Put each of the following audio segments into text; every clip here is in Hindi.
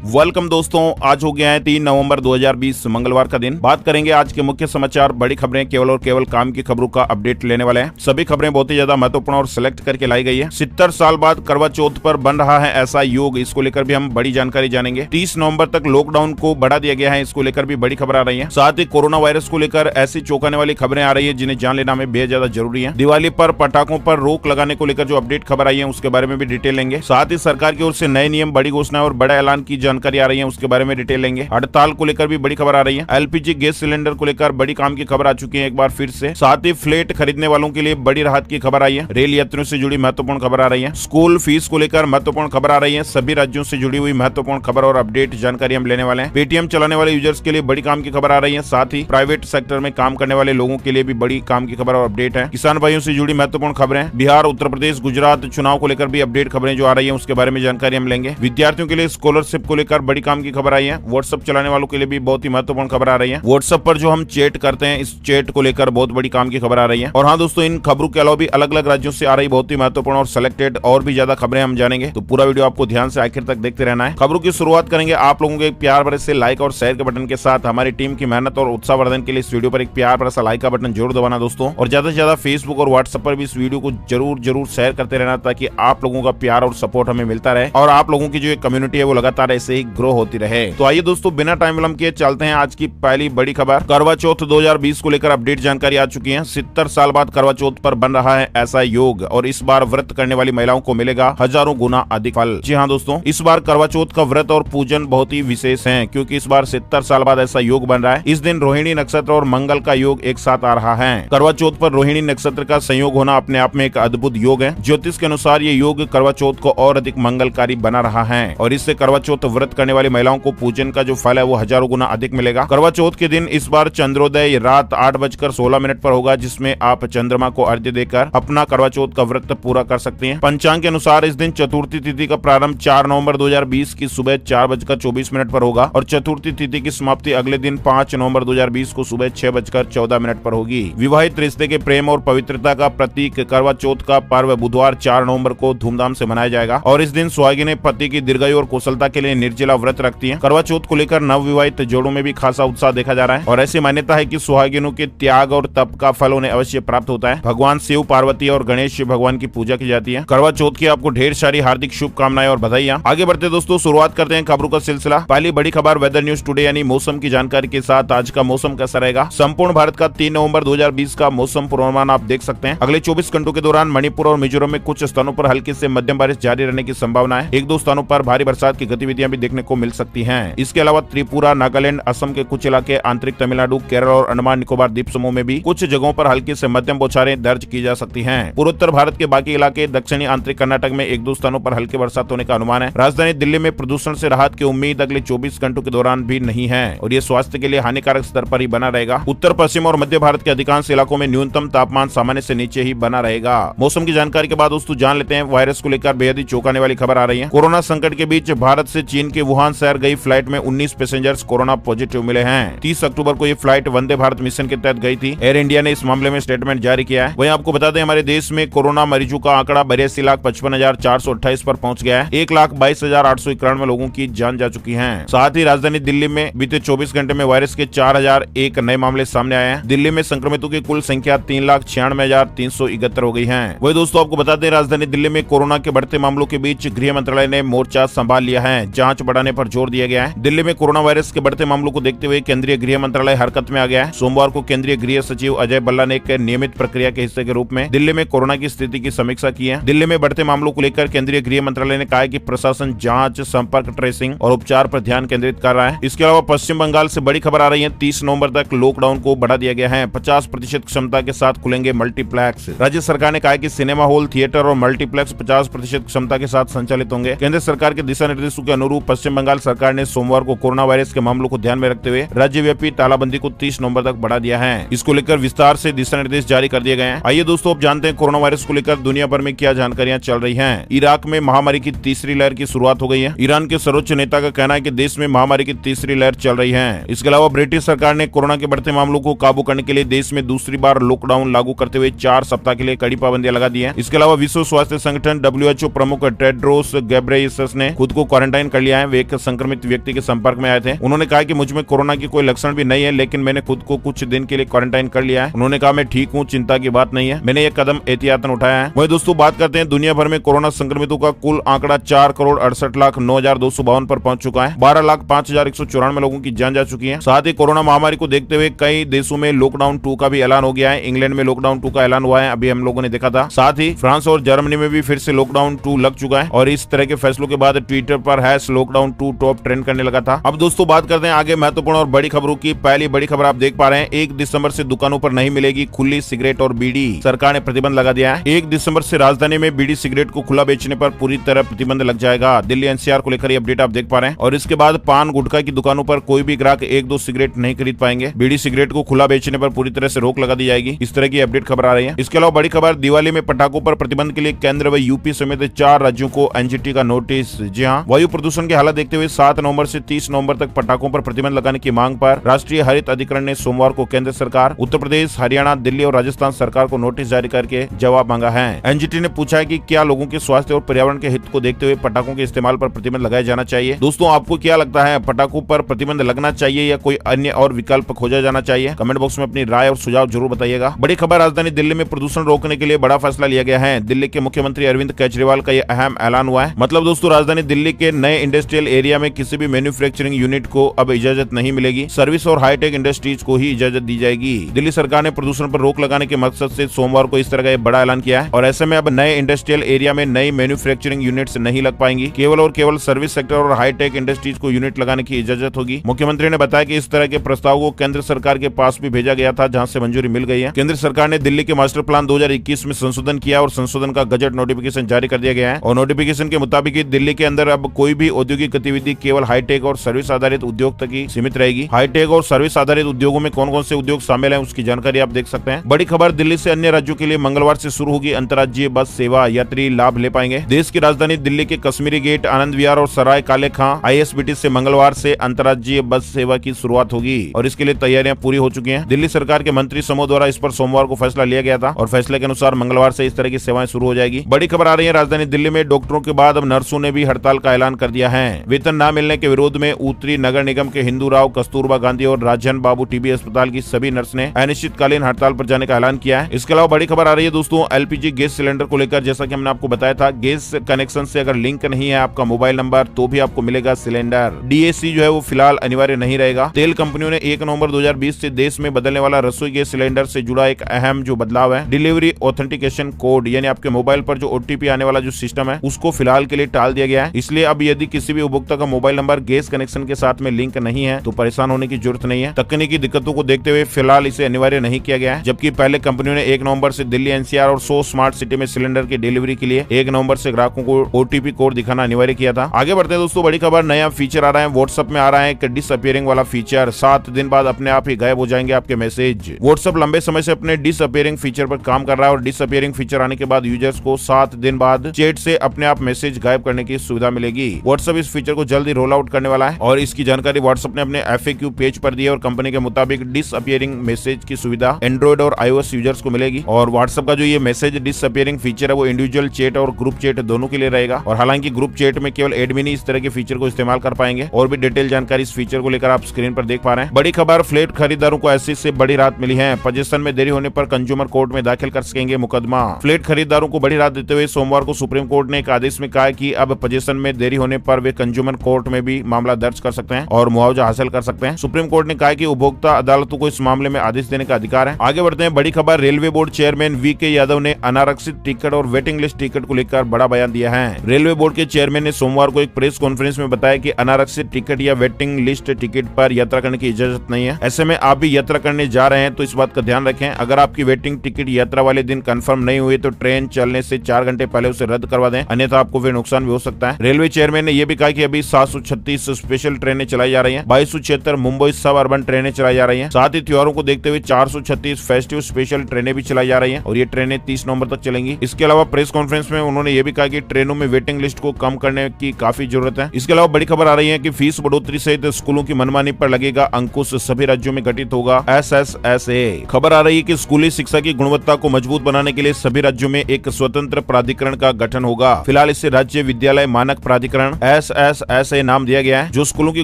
वेलकम दोस्तों, आज हो गया है 3 नवंबर 2020 मंगलवार का दिन। बात करेंगे आज के मुख्य समाचार, बड़ी खबरें, केवल और केवल काम की खबरों का अपडेट लेने वाले हैं। सभी खबरें बहुत ही ज्यादा महत्वपूर्ण और सिलेक्ट करके लाई गई है। 70 साल बाद करवा चौथ पर बन रहा है ऐसा योग, इसको लेकर भी हम बड़ी जानकारी जानेंगे। 30 नवंबर तक लॉकडाउन को बढ़ा दिया गया है, इसको लेकर भी बड़ी खबर आ रही है। साथ ही कोरोना वायरस को लेकर ऐसी चौंकाने वाली खबरें आ रही है जिन्हें जान लेना हमें बेहद ज्यादा जरूरी है। दिवाली पर पटाखों पर रोक लगाने को लेकर जो अपडेट खबर आई है उसके बारे में भी डिटेल लेंगे। साथ ही सरकार की ओर से नए नियम, बड़ी घोषणा और बड़ा ऐलान की जानकारी आ रही है, उसके बारे में डिटेल लेंगे। हड़ताल को लेकर भी बड़ी खबर आ रही है। एलपीजी गैस सिलेंडर को लेकर बड़ी काम की खबर आ चुकी है एक बार फिर से। साथ ही फ्लैट खरीदने वालों के लिए बड़ी राहत की खबर आई है। रेल यात्रियों से जुड़ी महत्वपूर्ण खबर आ रही है। स्कूल फीस को लेकर महत्वपूर्ण खबर आ रही है। सभी राज्यों से जुड़ी हुई महत्वपूर्ण खबर और अपडेट जानकारी हम लेने वाले हैं। पेटीएम चलाने वाले यूजर्स के लिए बड़ी काम की खबर आ रही है। साथ ही प्राइवेट सेक्टर में काम करने वाले लोगों के लिए भी बड़ी काम की खबर और अपडेट है। किसान भाइयों से जुड़ी महत्वपूर्ण खबरें, बिहार, उत्तर प्रदेश, गुजरात चुनाव को लेकर भी अपडेट खबरें जो आ रही है उसके बारे में जानकारी हम लेंगे। विद्यार्थियों के लिए स्कॉलरशिप को लेकर बड़ी काम की खबर आई है। व्हाट्सएप चलाने वालों के लिए भी बहुत ही महत्वपूर्ण खबर आ रही है। व्हाट्सएप पर जो हम चैट करते हैं, इस चैट को लेकर बहुत बड़ी काम की खबर आ रही है। और हाँ दोस्तों, इन खबरों के अलावा भी अलग अलग राज्यों से आ रही बहुत ही महत्वपूर्ण और सिलेक्टेड और भी ज्यादा खबरें हम जानेंगे, तो पूरा वीडियो आपको ध्यान से आखिर तक देखते रहना है। खबरों की शुरुआत करेंगे आप लोगों के प्यार भरे से लाइक और शेयर के बटन के साथ। हमारी टीम की मेहनत और उत्साहवर्धन के लिए इस वीडियो पर एक प्यार भरा सा लाइक का बटन जरूर दबाना दोस्तों, और ज्यादा से ज्यादा फेसबुक और व्हाट्सएप पर भी इस वीडियो को जरूर शेयर करते रहना, ताकि आप लोगों का प्यार और सपोर्ट हमें मिलता रहे और आप लोगों की जो कम्युनिटी है वो लगातार ऐसे ही ग्रो होती रहे। तो आइए दोस्तों, बिना टाइम विलंब किए चलते हैं आज की पहली बड़ी खबर। करवा चौथ 2020 को लेकर अपडेट जानकारी आ चुकी है। 70 साल बाद करवा चौथ पर बन रहा है ऐसा योग, और इस बार व्रत करने वाली महिलाओं को मिलेगा हजारों गुना अधिक फल। जी हाँ दोस्तों, इस बार करवा चौथ का व्रत और पूजन बहुत ही विशेष है, क्योंकि इस बार 70 साल बाद ऐसा योग बन रहा है। इस दिन रोहिणी नक्षत्र और मंगल का योग एक साथ आ रहा है। करवा चौथ पर रोहिणी नक्षत्र का संयोग होना अपने आप में एक अद्भुत योग है। ज्योतिष के अनुसार ये योग करवा चौथ को और अधिक मंगलकारी बना रहा है, और इससे करवा चौथ व्रत करने वाली महिलाओं को पूजन का जो फल है वो हजारों गुना अधिक मिलेगा। करवा चौथ के दिन इस बार चंद्रोदय रात 8:16 पर होगा, जिसमें आप चंद्रमा को अर्घ्य देकर अपना करवा चौथ का व्रत पूरा कर सकते हैं। पंचांग के अनुसार इस दिन चतुर्थी तिथि का प्रारंभ 4 नवंबर 2020 की सुबह 4:24 पर होगा, और चतुर्थी तिथि की समाप्ति अगले दिन 5 नवंबर 2020 को सुबह 6:14 पर होगी। विवाहित रिश्ते के प्रेम और पवित्रता का प्रतीक करवा चौथ का पर्व बुधवार 4 नवंबर को धूमधाम से मनाया जाएगा, और इस दिन सुहागिनें पति की दीर्घायु और कुशलता के लिए निर्जला व्रत रखती हैं। करवा चौथ को लेकर नवविवाहित जोड़ों में भी खासा उत्साह देखा जा रहा है, और ऐसी मान्यता है कि सुहागिनों के त्याग और तप का फल उन्हें अवश्य प्राप्त होता है। भगवान शिव, पार्वती और गणेश भगवान की पूजा की जाती है। करवा चौथ की आपको ढेर सारी हार्दिक शुभकामनाएं और बधाइयां। आगे बढ़ते दोस्तों, शुरुआत करते हैं खबरों का सिलसिला। पहली बड़ी खबर वेदर न्यूज टुडे यानी मौसम की जानकारी के साथ। आज का मौसम कैसा रहेगा? संपूर्ण भारत का 3 नवंबर 2020 का मौसम पूर्वानुमान आप देख सकते हैं। अगले 24 घंटों के दौरान मणिपुर और मिजोरम में कुछ स्थानों पर हल्की से मध्यम बारिश जारी रहने की संभावना है। 1-2 स्थानों पर भारी बरसात की गतिविधियां भी देखने को मिल सकती हैं। इसके अलावा त्रिपुरा, नागालैंड, असम के कुछ इलाके, आंतरिक तमिलनाडु, केरल और अंडमान निकोबार द्वीप समूह में भी कुछ जगहों पर हल्की से मध्यम बौछारें दर्ज की जा सकती हैं। पूर्वोत्तर भारत के बाकी इलाके, दक्षिणी आंतरिक कर्नाटक में 1-2 स्थानों पर हल्की बरसात होने का अनुमान है। राजधानी दिल्ली में प्रदूषण से राहत की उम्मीद अगले 24 घंटों के दौरान भी नहीं है, और ये स्वास्थ्य के लिए हानिकारक स्तर पर ही बना रहेगा। उत्तर पश्चिम और मध्य भारत के अधिकांश इलाकों में न्यूनतम तापमान सामान्य से नीचे ही बना रहेगा। मौसम की जानकारी के बाद दोस्तों जान लेते हैं वायरस को लेकर बेहद ही चौंकाने वाली खबर आ रही है। कोरोना संकट के बीच भारत से चीन के वुहान शहर गई फ्लाइट में 19 पैसेंजर्स कोरोना पॉजिटिव मिले हैं। 30 अक्टूबर को ये फ्लाइट वंदे भारत मिशन के तहत गई थी। एयर इंडिया ने इस मामले में स्टेटमेंट जारी किया है। वहीं आपको बता दें, हमारे देश में कोरोना मरीजों का आंकड़ा 82,55,428 पर पहुंच गया है। 1,22,891 लोगों की जान जा चुकी है। साथ ही राजधानी दिल्ली में बीते 24 घंटे में वायरस के 4,001 नए मामले सामने आए हैं। दिल्ली में संक्रमितों की कुल संख्या 3,96,371 हो गई है। वही दोस्तों आपको बता दें, राजधानी दिल्ली में कोरोना के बढ़ते मामलों के बीच गृह मंत्रालय ने मोर्चा संभाल लिया है। जांच बढ़ाने पर जोर दिया गया है। दिल्ली में कोरोना वायरस के बढ़ते मामलों को देखते हुए केंद्रीय गृह मंत्रालय हरकत में आ गया है। सोमवार को केंद्रीय गृह सचिव अजय भल्ला ने एक नियमित प्रक्रिया के हिस्से के रूप में दिल्ली में कोरोना की स्थिति की समीक्षा की है। दिल्ली में बढ़ते मामलों को लेकर केंद्रीय गृह मंत्रालय ने कहा है कि प्रशासन जांच, संपर्क ट्रेसिंग और उपचार पर ध्यान केंद्रित कर रहा है। इसके अलावा पश्चिम बंगाल से बड़ी खबर आ रही है। 30 नवंबर तक लॉकडाउन को बढ़ा दिया गया है। 50% क्षमता के साथ खुलेंगे मल्टीप्लेक्स। राज्य सरकार ने कहा है कि सिनेमा हॉल, थिएटर और मल्टीप्लेक्स 50% क्षमता के साथ संचालित होंगे। केंद्र सरकार के दिशा निर्देशों के अनुरूप पश्चिम बंगाल सरकार ने सोमवार को कोरोना वायरस के मामलों को ध्यान में रखते हुए राज्यव्यापी तालाबंदी को 30 नवंबर तक बढ़ा दिया है। इसको लेकर विस्तार से दिशा निर्देश जारी कर दिए गए हैं। आइए दोस्तों, अब जानते हैं कोरोना वायरस को लेकर दुनिया भर में क्या जानकारियां चल रही हैं। इराक में महामारी की तीसरी लहर की शुरुआत हो गई है। ईरान के सर्वोच्च नेता का कहना है कि देश में महामारी की तीसरी लहर चल रही है। इसके अलावा ब्रिटिश सरकार ने कोरोना के बढ़ते मामलों को काबू करने के लिए देश में दूसरी बार लॉकडाउन लागू करते हुए 4 सप्ताह के लिए कड़ी पाबंदियां लगा दी है। इसके अलावा विश्व स्वास्थ्य संगठन WHO प्रमुख टेड्रोस घेब्रेयेसस ने खुद को क्वारंटाइन कर लिया है वे एक संक्रमित व्यक्ति के संपर्क में आए थे। उन्होंने कहा कि मुझ में कोरोना की कोई लक्षण भी नहीं है, लेकिन मैंने खुद को कुछ दिन के लिए क्वारंटाइन कर लिया है। उन्होंने कहा मैं ठीक हूँ, चिंता की बात नहीं है, मैंने ये कदम एहतियातन उठाया है। वही दोस्तों बात करते हैं दुनिया भर में कोरोना संक्रमितों का कुल आंकड़ा 4,68,09,252 पर पहुंच चुका है। 12,05,194 लोगों की जान जा चुकी है। साथ ही कोरोना महामारी को देखते हुए कई देशों में लॉकडाउन 2 का भी ऐलान हो गया है। इंग्लैंड में लॉकडाउन 2 का ऐलान हुआ है, अभी हम लोगों ने देखा था। साथ ही फ्रांस और जर्मनी में भी फिर से लॉकडाउन 2 लग चुका है और इस तरह के फैसलों के बाद ट्विटर पर लॉकडाउन 2 टॉप ट्रेंड करने लगा था। अब दोस्तों बात करते हैं आगे महत्वपूर्ण और बड़ी खबरों की। पहली बड़ी खबर आप देख पा रहे हैं, 1 दिसंबर से दुकानों पर नहीं मिलेगी खुली सिगरेट और बीड़ी। सरकार ने प्रतिबंध लगा दिया है। 1 दिसंबर से राजधानी में बीड़ी सिगरेट को खुला बेचने पर पूरी तरह प्रतिबंध लग जाएगा। दिल्ली एनसीआर को लेकर ये अपडेट आप देख पा रहे हैं। और इसके बाद पान गुटखा की दुकानों पर कोई भी ग्राहक 1-2 सिगरेट नहीं खरीद पाएंगे। बीड़ी सिगरेट को खुला बेचने पर पूरी तरह से रोक लगा दी जाएगी। इस तरह की अपडेट खबर आ रही है। इसके अलावा बड़ी खबर, दिवाली में पटाखों पर प्रतिबंध के लिए केंद्र व यूपी समेत 4 राज्यों को एनजीटी का नोटिस। जी हां, वायु प्रदूषण के हालत देखते हुए 7 नवंबर से 30 नवंबर तक पटाखों पर प्रतिबंध लगाने की मांग पर राष्ट्रीय हरित अधिकरण ने सोमवार को केंद्र सरकार, उत्तर प्रदेश, हरियाणा, दिल्ली और राजस्थान सरकार को नोटिस जारी करके जवाब मांगा है। एनजीटी ने पूछा है कि क्या लोगों के स्वास्थ्य और पर्यावरण के हित को देखते हुए पटाखों के इस्तेमाल पर प्रतिबंध लगाया जाना चाहिए। दोस्तों आपको क्या लगता है, पटाखों पर प्रतिबंध लगना चाहिए या कोई अन्य और विकल्प खोजा जाना चाहिए? कमेंट बॉक्स में अपनी राय और सुझाव जरूर बताइएगा। बड़ी खबर, राजधानी दिल्ली में प्रदूषण रोकने के लिए बड़ा फैसला लिया गया है। दिल्ली के मुख्यमंत्री अरविंद केजरीवाल का यह अहम ऐलान हुआ है। मतलब दोस्तों राजधानी दिल्ली के नए इंडस्ट्रियल एरिया में किसी भी मैन्युफैक्चरिंग यूनिट को अब इजाजत नहीं मिलेगी। सर्विस और हाईटेक इंडस्ट्रीज को ही इजाजत दी जाएगी। दिल्ली सरकार ने प्रदूषण पर रोक लगाने के मकसद से सोमवार को इस तरह का बड़ा ऐलान किया है और ऐसे में अब नए इंडस्ट्रियल एरिया में नई मैन्युफैक्चरिंग यूनिट्स नहीं लग पाएंगी। केवल और केवल सर्विस सेक्टर और हाईटेक इंडस्ट्रीज को यूनिट लगाने की इजाजत होगी। मुख्यमंत्री ने बताया कि इस तरह के प्रस्ताव को केंद्र सरकार के पास भी भेजा गया था, जहां से मंजूरी मिल गई है। केंद्र सरकार ने दिल्ली के मास्टर प्लान 2021 में संशोधन किया और संशोधन का गजट नोटिफिकेशन जारी कर दिया गया है। और नोटिफिकेशन के मुताबिक दिल्ली के अंदर अब कोई भी औद्योगिक गतिविधि केवल हाईटेक और सर्विस आधारित उद्योग तक ही सीमित रहेगी। हाईटेक और सर्विस आधारित उद्योगों में कौन कौन से उद्योग शामिल हैं उसकी जानकारी आप देख सकते हैं। बड़ी खबर, दिल्ली से अन्य राज्यों के लिए मंगलवार से शुरू होगी अंतर्राज्यीय बस सेवा, यात्री लाभ ले पाएंगे। देश की राजधानी दिल्ली के कश्मीरी गेट, आनंद विहार और सराय काले खां आईएसबीटी से मंगलवार से अंतर्राज्यीय बस सेवा की शुरुआत होगी और इसके लिए तैयारियां पूरी हो चुकी हैं। दिल्ली सरकार के मंत्री समूह द्वारा इस पर सोमवार को फैसला लिया गया था और फैसले के अनुसार मंगलवार से इस तरह की सेवाएं शुरू हो जाएगी। बड़ी खबर आ रही है, राजधानी दिल्ली में डॉक्टरों के बाद अब नर्सों ने भी हड़ताल का ऐलान कर दिया है। वेतन न मिलने के विरोध में उत्तरी नगर निगम के हिंदू राव, कस्तूरबा गांधी और राजन बाबू टीबी अस्पताल की सभी नर्स ने अनिश्चितकालीन हड़ताल पर जाने का ऐलान किया है। इसके अलावा बड़ी खबर आ रही है दोस्तों एलपीजी गैस सिलेंडर को लेकर। जैसा कि हमने आपको बताया था, गैस कनेक्शन से अगर लिंक नहीं है आपका मोबाइल नंबर तो भी आपको मिलेगा सिलेंडर। डीएसी जो है वो फिलहाल अनिवार्य नहीं रहेगा। तेल कंपनियों ने 1 नवंबर 2020 से देश में बदलने वाला रसोई गैस सिलेंडर से जुड़ा एक अहम जो बदलाव है, डिलीवरी ऑथेंटिकेशन कोड, यानी आपके मोबाइल पर जो ओटीपी आने वाला जो सिस्टम है उसको फिलहाल के लिए टाल दिया गया है। इसलिए अब यदि किसी भी उपभोक्ता का मोबाइल नंबर गैस कनेक्शन के साथ में लिंक नहीं है तो परेशान होने की जरूरत नहीं है। तकनीकी दिक्कतों को देखते हुए फिलहाल इसे अनिवार्य नहीं किया गया है, जबकि पहले कंपनियों ने 1 नवंबर से दिल्ली एनसीआर और 100 स्मार्ट सिटी में सिलेंडर की डिलीवरी के लिए 1 नवंबर से ग्राहकों को ओटीपी कोड दिखाना अनिवार्य किया था। आगे बढ़ते हैं दोस्तों, बड़ी खबर, नया फीचर आ रहा है व्हाट्सएप में, आ रहा है एक डिसअपियरिंग वाला फीचर। 7 दिन बाद अपने आप ही गायब हो जाएंगे आपके मैसेज। व्हाट्सएप लंबे समय से अपने डिसअपियरिंग फीचर पर काम कर रहा है और डिसअपियरिंग फीचर आने के बाद यूजर्स को 7 दिन बाद चैट से अपने आप मैसेज गायब करने की सुविधा मिलेगी। व्हाट्सएप इस फीचर को जल्दी रोल आउट करने वाला है और इसकी जानकारी व्हाट्सएप ने अपने FAQ पेज पर दी है और कंपनी के मुताबिक डिसअपियरिंग मैसेज की सुविधा एंड्रॉइड और iOS यूजर्स को मिलेगी। और व्हाट्सएप का जो ये मैसेज डिसअपियरिंग फीचर है वो इंडिविजुअल चैट और ग्रुप चैट दोनों के लिए रहेगा और हालांकि ग्रुप चैट में केवल एडमिन ही इस तरह के फीचर को इस्तेमाल कर पाएंगे। और भी डिटेल जानकारी इस फीचर को लेकर आप स्क्रीन पर देख पा रहे हैं। बड़ी खबर, फ्लैट खरीदारों को ऐसी से बड़ी राहत मिली है। पोजीशन में देरी होने पर कंज्यूमर कोर्ट में दाखिल कर सकेंगे मुकदमा। फ्लैट खरीदारों को बड़ी राहत देते हुए सोमवार को सुप्रीम कोर्ट ने एक आदेश में कहा कि अब पोजीशन में देरी होने पर वे कंज्यूमर कोर्ट में भी मामला दर्ज कर सकते हैं और मुआवजा हासिल कर सकते हैं। सुप्रीम कोर्ट ने कहा कि उपभोक्ता अदालतों को इस मामले में आदेश देने का अधिकार है। आगे बढ़ते हैं, बड़ी खबर, railway board chairman VK Yadav ने अनारक्षित टिकट और वेटिंग लिस्ट टिकट को लेकर बड़ा बयान दिया है। रेलवे बोर्ड के चेयरमैन ने सोमवार को एक प्रेस कॉन्फ्रेंस में बताया कि अनारक्षित टिकट या वेटिंग लिस्ट टिकट पर यात्रा करने की इजाजत नहीं है। ऐसे में आप भी यात्रा करने जा रहे हैं तो इस बात का ध्यान रखें। अगर आपकी वेटिंग टिकट यात्रा वाले दिन कंफर्म नहीं हुई तो ट्रेन चलने से 4 घंटे पहले उसे रद्द करवा दें, अन्यथा आपको फिर नुकसान भी हो सकता है। रेलवे चेयरमैन ने यह भी कहा कि अभी 736 स्पेशल ट्रेनें चलाई जा रही हैं, 2276 मुंबई सब अर्बन ट्रेनें चलाई जा रही हैं। साथ ही त्योहारों को देखते हुए 436 फेस्टिव स्पेशल ट्रेनें भी चलाई जा रही हैं और ये ट्रेनें 30 नवंबर तक चलेंगी। इसके अलावा प्रेस कॉन्फ्रेंस में उन्होंने ये भी कहा कि ट्रेनों में वेटिंग लिस्ट को कम करने की काफी जरूरत है। इसके अलावा बड़ी खबर आ रही है कि फीस बढ़ोतरी सहित स्कूलों की मनमानी पर लगेगा अंकुश, सभी राज्यों में गठित होगा SSSA। खबर आ रही है कि स्कूली शिक्षा की गुणवत्ता को मजबूत बनाने के लिए सभी राज्यों में एक स्वतंत्र प्राधिकरण का गठन होगा। फिलहाल इसे राज्य विद्यालय मानक प्राधिकरण SSSA नाम दिया गया है, जो स्कूलों की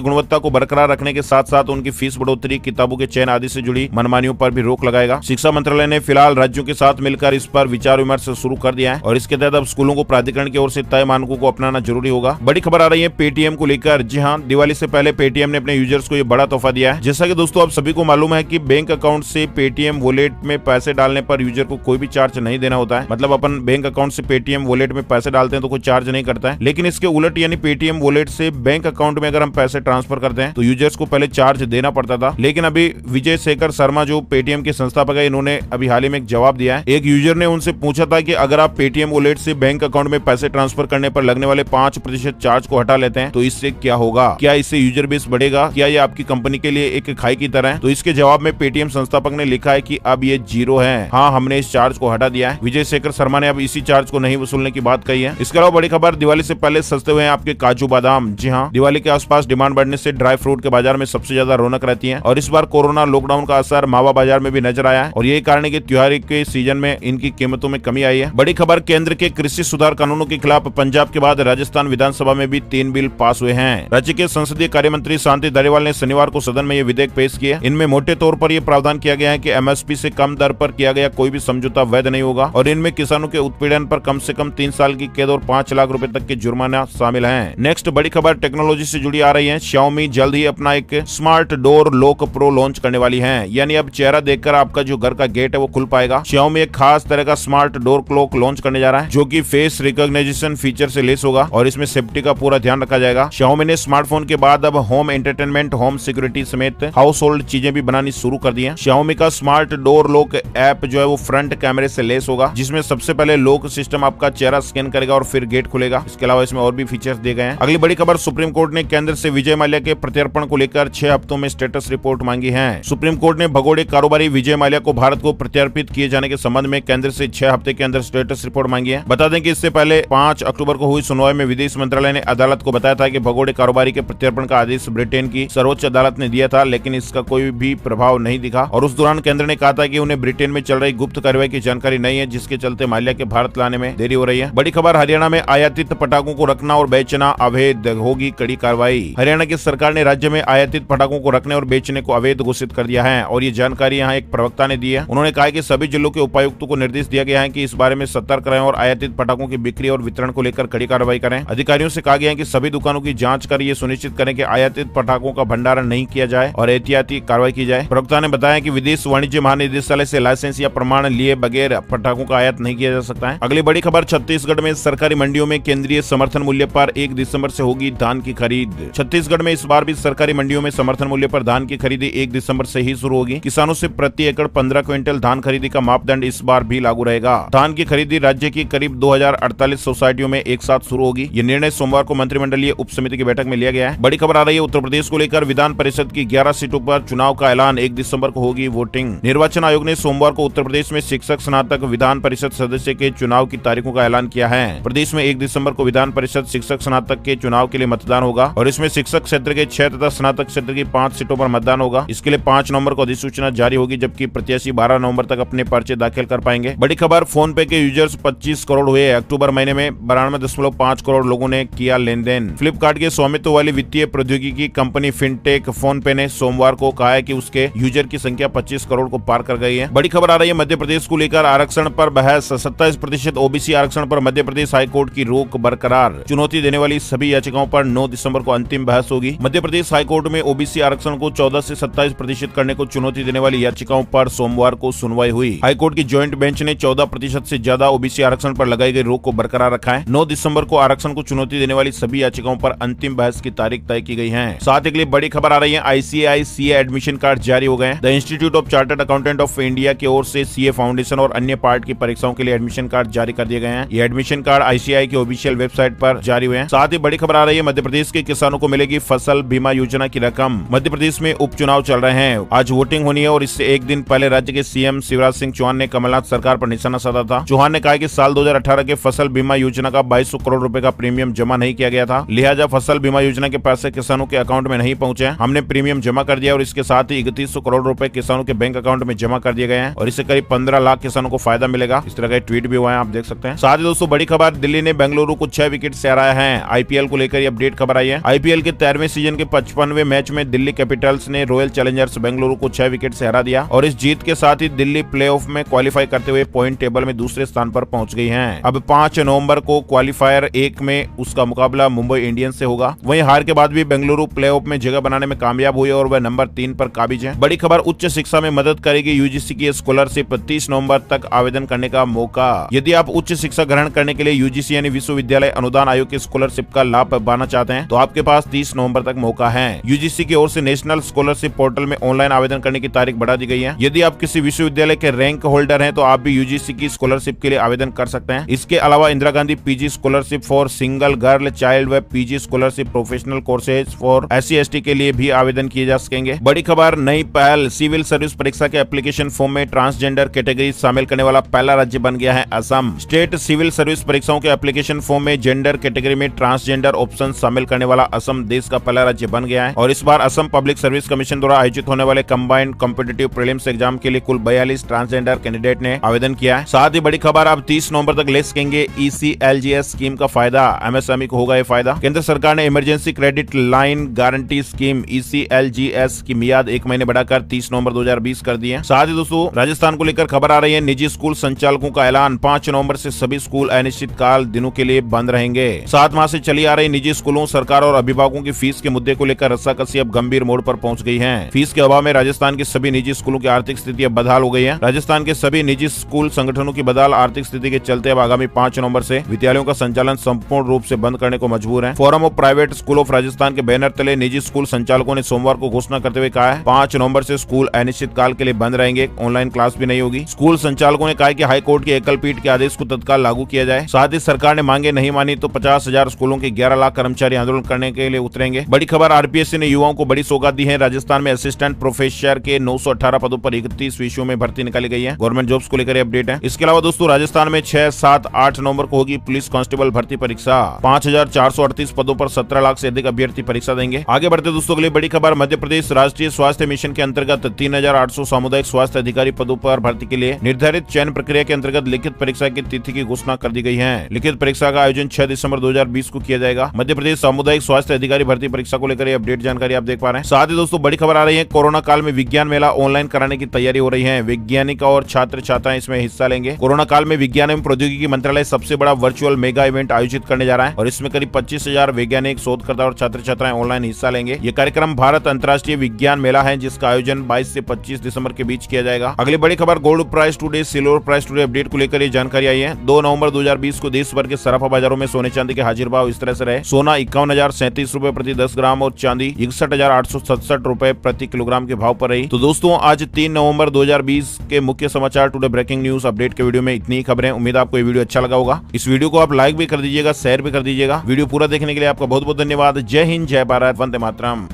गुणवत्ता को बरकरार रखने के साथ साथ उनकी फीस बढ़ोतरी, किताबों के चयन आदि से जुड़ी मनमानियों पर भी रोक लगाएगा। शिक्षा मंत्रालय ने फिलहाल राज्यों के साथ मिलकर इस पर विचार विमर्श शुरू कर दिया है और इसके तहत अब स्कूलों को प्राधिकरण की ओर से तय मानकों को अपनाना जरूरी होगा। बड़ी खबर आ रही है पेटीएम को लेकर। जी हाँ, दिवाली से पहले पेटीएम ने अपने यूजर्स को ये बड़ा तोहफा दिया है। जैसा कि दोस्तों आप सभी को मालूम है कि बैंक अकाउंट से पेटीएम वॉलेट में पैसे डालने पर यूजर को कोई भी चार्ज नहीं देना होता है। मतलब अपन बैंक अकाउंट से पेटीएम वॉलेट में पैसे डालते हैं तो कोई चार्ज नहीं करता है, लेकिन इसके उलट यानी पेटीएम वॉलेट से बैंक अकाउंट में अगर हम पैसे ट्रांसफर करते हैं तो यूजर्स को पहले चार्ज देना पड़ता था। लेकिन अभी विजय शेखर शर्मा जो पेटीएम के संस्थापक है, इन्होंने अभी हाल ही में एक जवाब दिया है। एक यूजर ने उनसे पूछा था कि अगर आप पेटीएम वॉलेट से बैंक अकाउंट में पैसे ट्रांसफर करने पर लगने वाले 5% चार्ज को हटा लेते हैं तो इससे क्या होगा, क्या इससे यूजर बेस बढ़ेगा, क्या ये आपकी कंपनी के लिए एक खाई की तरह है? तो इसके जवाब में पेटीएम संस्थापक ने लिखा है कि अब ये 0 है। हाँ, हमने इस चार्ज को हटा दिया है। विजय शेखर शर्मा ने अब इसी चार्ज को नहीं वसूलने की बात कही है। इसके अलावा बड़ी खबर, दिवाली से पहले सस्ते हुए हैं आपके काजू बादाम। जी हाँ, दिवाली के आसपास डिमांड बढ़ने से ड्राई फ्रूट के बाजार में सबसे ज्यादा रौनक रहती है और इस बार कोरोना लॉकडाउन का असर मावा बाजार में भी नजर आया है और यही कारण है कि त्योहार के सीजन में इनकी कीमतों में कमी आई है। बड़ी खबर, केंद्र के कृषि सुधार कानूनों के खिलाफ पंजाब के बाद राजस्थान विधानसभा में भी 3 बिल पास हुए हैं। राज्य के संसदीय कार्य मंत्री शांति धारीवाल ने शनिवार को सदन में ये विधेयक पेश किए। इनमें मोटे तौर पर यह प्रावधान किया गया है कि एमएसपी से कम दर पर किया गया कोई भी समझौता वैध नहीं होगा और इनमें किसानों के उत्पीड़न पर कम से कम 3 साल की कैद और 5 लाख रुपए तक के जुर्माना शामिल है। नेक्स्ट बड़ी खबर टेक्नोलॉजी से जुड़ी आ रही है। Xiaomi जल्द ही अपना एक smart door lock pro launch करने वाली है, यानी अब चेहरा देखकर आपका जो घर का गेट है वो खुल पाएगा। Xiaomi एक खास तरह का स्मार्ट डोर क्लॉक लॉन्च करने जा रहा है जो कि फेस रिकॉग्निशन फीचर से लेस होगा और इसमें सेफ्टी का पूरा ध्यान रखा जाएगा। Xiaomi ने स्मार्टफोन के बाद अब होम एंटरटेनमेंट, होम सिक्योरिटी समेत हाउस होल्ड चीजें भी बनानी शुरू कर दी है। Xiaomi का स्मार्ट डोर लॉक ऐप जो है वो फ्रंट कैमरे से लेस होगा, जिसमें सबसे पहले लॉक सिस्टम आपका चेहरा स्कैन करेगा और फिर गेट खुलेगा। इसके अलावा इसमें और भी फीचर्स दिए गए हैं। अगली बड़ी खबर, सुप्रीम कोर्ट ने केंद्र से विजय माल्या के प्रत्यर्पण को लेकर 6 हफ्तों में स्टेटस रिपोर्ट मांगी है। सुप्रीम कोर्ट ने भगोड़े कारोबारी विजय माल्या को भारत को प्रत्यर्पित किए जाने के संबंध में केंद्र से 6 हफ्ते के अंदर स्टेटस रिपोर्ट मांगी है। बता दें कि इससे पहले 5 अक्टूबर को हुई सुनवाई में विदेश मंत्रालय ने अदालत को बताया था कि भगोड़े कारोबारी के प्रत्यर्पण का आदेश ब्रिटेन की सर्वोच्च अदालत ने दिया था, लेकिन इसका कोई भी प्रभाव नहीं दिखा और उस दौरान केंद्र ने कहा था कि उन्हें ब्रिटेन में चल रही गुप्त कार्रवाई की जानकारी नहीं है, जिसके चलते माल्या के भारत लाने में देरी हो रही है। बड़ी खबर, हरियाणा में आयातित पटाखों को रखना और बेचना अवैध, होगी कड़ी कार्रवाई। हरियाणा की सरकार ने राज्य में आयातित पटाखों को रखने और बेचने को अवैध घोषित कर दिया है और ये जानकारी यहाँ एक प्रवक्ता ने दी है। उन्होंने कहा कि सभी जिलों के उपायुक्तों को निर्देश दिया गया है कि इस बारे में सतर्क रहें और आयातित पटाखों की बिक्री और वितरण को लेकर कड़ी कार्रवाई करें। अधिकारियों से कहा गया है कि सभी दुकानों की जांच कर ये सुनिश्चित करें कि आयातित पटाखों का भंडारण नहीं किया जाए और एहतियाती कार्रवाई की जाए। प्रवक्ता ने बताया कि विदेश वाणिज्य महानिदेशालय से लाइसेंस या प्रमाण लिए बगैर पटाखों का आयात नहीं किया जा सकता है। अगली बड़ी खबर, छत्तीसगढ़ में सरकारी मंडियों में केंद्रीय समर्थन मूल्य पर 1 दिसंबर से होगी धान की खरीद। छत्तीसगढ़ में इस बार भी सरकारी मंडियों में समर्थन मूल्य पर धान की खरीदी 1 दिसंबर से ही शुरू होगी। किसानों से प्रति एकड़ 15 क्विंटल धान खरीदी का मापदंड इस बार भी लागू रहेगा। धान की खरीदी राज्य की करीब 2048 सोसाइटियों में एक साथ शुरू होगी। ये निर्णय सोमवार को मंत्रिमंडलीय उप समिति की बैठक में लिया गया है। बड़ी खबर आ रही है उत्तर प्रदेश को लेकर। विधान परिषद की 11 सीटों पर चुनाव का ऐलान, 1 दिसंबर को होगी वोटिंग। निर्वाचन आयोग ने सोमवार को उत्तर प्रदेश में शिक्षक स्नातक विधान परिषद सदस्य के चुनाव की तारीखों का ऐलान किया है। प्रदेश में 1 दिसंबर को विधान परिषद शिक्षक स्नातक के चुनाव के लिए मतदान होगा और इसमें शिक्षक क्षेत्र के 6 तथा स्नातक क्षेत्र की 5 सीटों पर मतदान होगा। इसके लिए 5 नवंबर को अधिसूचना जारी होगी, जबकि प्रत्याशी 12 नवंबर तक अपने पर्चे दाखिल कर पाएंगे। बड़ी खबर, फोन पे के यूजर्स 25 करोड़ हुए। अक्टूबर महीने में 92.5 करोड़ लोगों ने किया लेन देन। फ्लिपकार्ट के स्वामित्व वाली वित्तीय प्रौद्योगिकी कंपनी फिनटेक फोन पे ने सोमवार को कहा है कि उसके यूजर की संख्या 25 करोड़ को पार कर गई है। बड़ी खबर आ रही है मध्य प्रदेश को लेकर। आरक्षण पर बहस, 27% ओबीसी आरक्षण पर मध्य प्रदेश हाईकोर्ट की रोक बरकरार। चुनौती देने वाली सभी याचिकाओं पर 9 दिसंबर को अंतिम बहस होगी। मध्य प्रदेश हाईकोर्ट में ओबीसी आरक्षण को 14 से 27% करने को चुनौती देने वाली याचिकाओं पर सोमवार को सुनवाई हुई। हाईकोर्ट की ज्वाइंट बेंच ने 14% से ज्यादा ओबीसी आरक्षण पर लगाई गई रोक को बरकरार रखा है। 9 दिसंबर को आरक्षण को चुनौती देने वाली सभी याचिकाओं पर अंतिम बहस की तारीख तय की गई है। साथ ही के लिए बड़ी खबर आ रही है, ICAI CA एडमिशन कार्ड जारी हो गए हैं। The institute of chartered accountant of India की ओर से CA फाउंडेशन और अन्य पार्ट की परीक्षाओं के लिए एडमिशन कार्ड जारी कर दिए गए हैं। ये एडमिशन कार्ड ICAI की ऑफिशियल वेबसाइट पर जारी हुए हैं। साथ ही बड़ी खबर आ रही है, मध्य प्रदेश के किसानों को मिलेगी फसल बीमा योजना की रकम। मध्य प्रदेश में उपचुनाव चल रहे हैं, आज वोटिंग होनी है और इससे एक दिन पहले राज्य के CM शिवराज सिंह चौहान ने कमलनाथ सरकार पर निशाना साधा था। चौहान ने कहा कि साल 2018 के फसल बीमा योजना का 2200 करोड़ रुपए का प्रीमियम जमा नहीं किया गया था, लिहाजा फसल बीमा योजना के पैसे किसानों के अकाउंट में नहीं पहुंचे। हमने प्रीमियम जमा कर दिया और इसके साथ ही 3100 करोड़ रुपए किसानों के बैंक अकाउंट में जमा कर दिए गए हैं और इससे करीब 15 लाख किसानों को फायदा मिलेगा। इस तरह का ट्वीट भी हुआ है, आप देख सकते हैं। साथ ही दोस्तों बड़ी खबर, दिल्ली ने बेंगलुरु को 6 विकेट से हराया है। IPL आईपीएल को लेकर अपडेट खबर आई है। आईपीएल के 13वें सीजन के 55वें मैच में दिल्ली कैपिटल्स ने रॉयल चैलेंजर्स बेंगलुरु को 6 विकेट से हरा दिया और इस जीत के साथ ही दिल्ली प्लेऑफ में क्वालिफाई करते हुए पॉइंट टेबल में दूसरे स्थान पर पहुंच गई है। अब 5 नवंबर को क्वालिफायर 1 में उसका मुकाबला मुंबई इंडियंस से होगा। वहीं हार के बाद भी बेंगलुरु प्लेऑफ में जगह बनाने में कामयाब हुई और वह नंबर 3 पर काबिज है। बड़ी खबर, उच्च शिक्षा में मदद करेगी यूजीसी की स्कॉलरशिप, 30 नवंबर तक आवेदन करने का मौका। यदि आप उच्च शिक्षा ग्रहण करने के लिए यूजीसी यानी विश्वविद्यालय अनुदान आयोग की स्कॉलरशिप का लाभ पाना चाहते हैं तो आपके पास 30 नवंबर तक मौका है। यूजीसी की ओर से नेशनल स्कॉलरशिप पोर्टल में ऑनलाइन आवेदन करने की तारीख बढ़ा दी गई है। यदि आप किसी विश्वविद्यालय के रैंक होल्डर हैं तो आप भी यूजीसी की स्कॉलरशिप के लिए आवेदन कर सकते हैं। इसके अलावा Indira Gandhi PG scholarship for single girl child व PG scholarship professional courses for SC/ST के लिए भी आवेदन किए जा सकेंगे। बड़ी खबर, नई पहल, सिविल सर्विस परीक्षा के एप्लीकेशन फॉर्म में ट्रांसजेंडर कैटेगरी शामिल करने वाला पहला राज्य बन गया है असम। स्टेट सिविल सर्विस परीक्षाओं के एप्लीकेशन फॉर्म में जेंडर कैटेगरी में ट्रांसजेंडर ऑप्शन शामिल करने वाला असम देश का पहला राज्य बन गया है और इस बार असम पब्लिक सर्विस कमीशन द्वारा आयोजित होने वाले कंबाइंड कॉम्पिटिटिव प्रीलिम्स एग्जाम के लिए कुल 42 ट्रांसजेंडर कैंडिडेट ने आवेदन किया है। साथ ही बड़ी खबर, आप 30 नवंबर तक ले सकेंगे ECLGS स्कीम का फायदा। MSME को होगा ये फायदा। केंद्र सरकार ने emergency credit line guarantee scheme ECLGS की मियाद 1 महीने बढ़ाकर 30 नवंबर 2020 कर दी है। साथ ही दोस्तों राजस्थान को लेकर खबर आ रही है, निजी स्कूल संचालकों का ऐलान, 5 नवंबर से सभी स्कूल अनिश्चितकाल दिनों के लिए बंद रहेंगे। 7 माह से चली आ रही निजी स्कूलों, सरकार और अभिभावकों की फीस के मुद्दे को लेकर रस्साकसी अब गंभीर मोड़ पर पहुंच गई है। फीस के अभाव में राजस्थान के सभी निजी स्कूलों की आर्थिक स्थिति अब बदहाल हो गई है। राजस्थान के सभी निजी स्कूल संगठनों की बदहाल आर्थिक स्थिति के चलते अब आगामी 5 नवंबर से विद्यालयों का संचालन संपूर्ण रूप से बंद करने को मजबूर है। Forum of private school of Rajasthan के बैनर तले निजी स्कूल संचालकों ने सोमवार को घोषणा करते हुए कहा है, 5 नवंबर से स्कूल अनिश्चितकाल के लिए बंद रहेंगे, ऑनलाइन क्लास भी नहीं होगी। स्कूल संचालकों ने कहा कि हाई कोर्ट की एकल पीठ के आदेश को तत्काल लागू किया जाए। साथ ही सरकार ने मांगे नहीं मानी तो 50,000 स्कूलों के 11 लाख कर्मचारी आंदोलन करने के लिए उतरेंगे। बड़ी खबर, RPSC ने युवाओं को बड़ी सौगात दी है। राजस्थान में असिस्टेंट प्रोफेसर के 918 पदों पर 31 विषयों में भर्ती निकाली गई है। गवर्नमेंट जॉब्स को लेकर अपडेट है। इसके अलावा दोस्तों राजस्थान में 6, 7, 8 नवंबर को होगी पुलिस कांस्टेबल भर्ती परीक्षा। 5,438 पदों पर 17 लाख से अधिक अभ्यर्थी परीक्षा देंगे। आगे बढ़ते दोस्तों अगली बड़ी खबर, मध्य प्रदेश राष्ट्रीय स्वास्थ्य मिशन के अंतर्गत 3,800 सामुदायिक स्वास्थ्य अधिकारी पदों पर भर्ती के लिए निर्धारित चयन प्रक्रिया के अंतर्गत लिखित परीक्षा की तिथि की घोषणा कर दी गई है। लिखित परीक्षा का आयोजन 6 दिसंबर 2020 को किया जाएगा। मध्य प्रदेश सामुदायिक स्वास्थ्य अधिकारी भर्ती परीक्षा को लेकर अपडेट जानकारी आप देख पा रहे हैं। साथ ही दोस्तों बड़ी खबर आ रही है, कोरोना काल में विज्ञान मेला ऑनलाइन कराने की तैयारी हो रही है। वैज्ञानिक और छात्र छात्राएं इसमें हिस्सा लेंगे। कोरोना काल में विज्ञान एवं प्रौद्योगिकी मंत्रालय सबसे बड़ा वर्चुअल मेगा इवेंट आयोजित करने जा रहा है और इसमें करीब 25,000 वैज्ञानिक, शोधकर्ता और छात्र छात्राएं ऑनलाइन हिस्सा लेंगे। ये कार्यक्रम भारत अंतर्राष्ट्रीय विज्ञान मेला है जिसका आयोजन 22 से 25 दिसंबर के बीच किया जाएगा। अगली बड़ी खबर, gold price today silver price today update को लेकर ये जानकारी आई है। 2 नवंबर 2020 को देश भर के सराफा बाजारों में सोने चांदी के हाजिर भाव इस तरह से रहे। सोना 51,037 रुपए प्रति 10 ग्राम और चांदी 61,867 रुपए प्रति किलोग्राम के भाव पर रही। तो दोस्तों आज 3 नवंबर 2020 के मुख्य समाचार टुडे ब्रेकिंग न्यूज अपडेट के वीडियो में इतनी ही खबरें। उम्मीद आपको ये वीडियो अच्छा लगा होगा। इस वीडियो को आप लाइक भी कर दीजिएगा, शेयर भी कर दीजिएगा। वीडियो पूरा देखने के लिए आपका बहुत बहुत धन्यवाद। जय हिंद, जय भारत, वंदे मातरम।